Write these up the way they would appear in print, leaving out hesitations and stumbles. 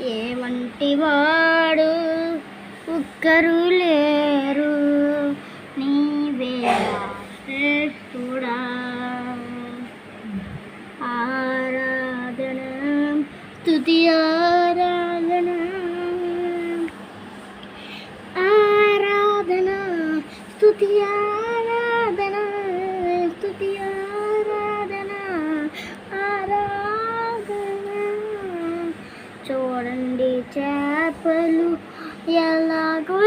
ఏమంటి వాడు ఒక్కరు లేరు నీవే శ్రేష్ఠుడా ఆరాధన స్తుతి ఆరాధన ఆరాధన స్తుతి ఆరాధన స్తుతి ఆరాధన ఆరాధన చూడండి చేపలు ఎలాగో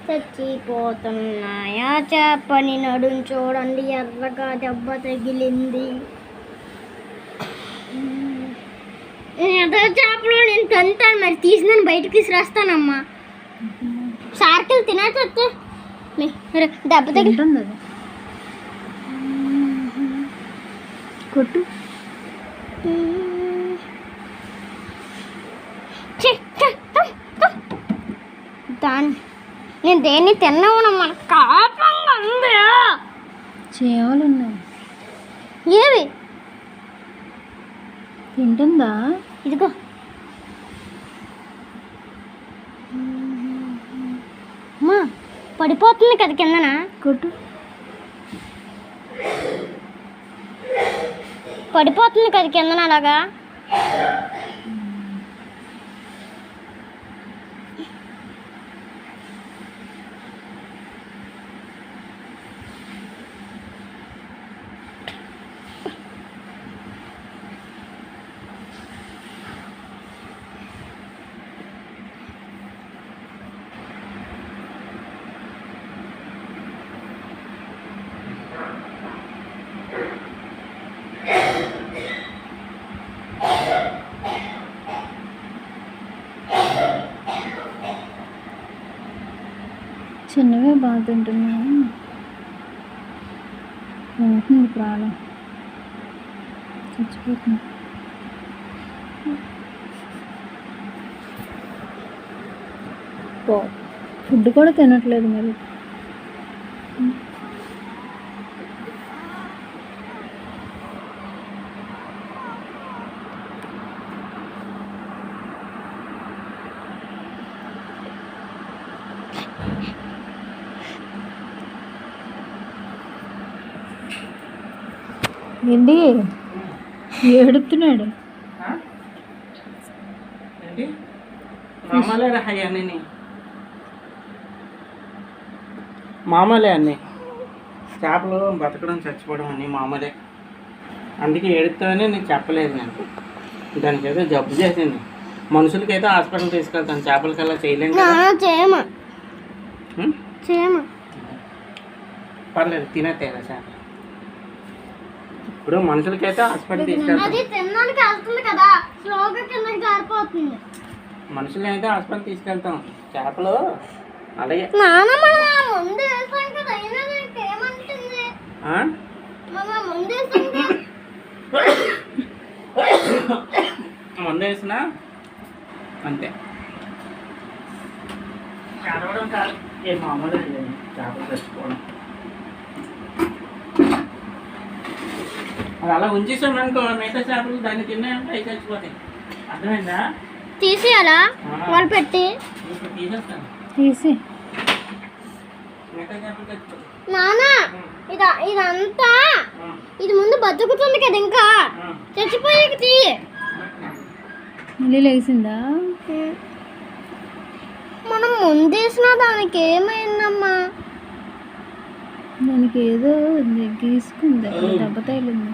చచ్చిపోతున్నాయా చేపని నడుం చూడండి ఎర్రగా దెబ్బ తగిలింది చేపలు నేను తంతాను మరి తీసినాను బయటకు తీసుకురాస్తానమ్మా సార్కిల్ తినేస్తే దెబ్బ తగిలింది అది కొట్టు దాన్ని నేను దేన్ని తిన్నావునమ్మా కాపంగా ఉంది చేవలు ఉన్నాయి ఏవి తింటుందా ఇదిగో అమ్మా పడిపోతుంది కదా కిందన కొట్టు పడిపోతుంది కదా కిందన అలాగా చిన్నవే బాగా తింటున్నాయి పోతుంది ప్రాణం చచ్చిపోతుంది ఫుడ్ కూడా తినట్లేదు మరి ఏంటి ఏడుతున్నాడు మామూలే అన్నీ చేపలు బతకడం చచ్చిపోవడం అన్నీ మామూలే అందుకే ఏడుతామని నేను చెప్పలేదు నేను దానికి ఏదో జబ్బు చేసింది మనుషులకైతే హాస్పిటల్ తీసుకెళ్తాను చేపలకల్లా చేయలేము పర్లేదు తినేతేరా చేప ఇప్పుడు మనుషులకైతే హాస్పిటల్ తీసుకెళ్తాం మనుషులు అయితే హాస్పిటల్ తీసుకెళ్తాం చేపలు అలాగే మందు వేసినా అంతే చదవడం కాదు ఏ మామూలు చేపలు తెచ్చుకోవడం అది అలా ఉంచేసాం అనుకో మిగతా చేపలు దాన్ని తిన్నాయంటే అవి చచ్చిపోతాయి అర్థమైందా తీసేయాలా వాళ్ళు పెట్టి తీసేస్తాను తీసి మిగతా చేపలు చచ్చిపోతాయి నానా ఇదంతా ఇది ముందు బతుకుతుంది కదా ఇంకా చచ్చిపోయేకి తీయి మళ్ళీ లేచిందా మనం ముందేసినా దానికి ఏమైందమ్మా దానికి ఏదో గీసుకుంది దెబ్బ తగిలింది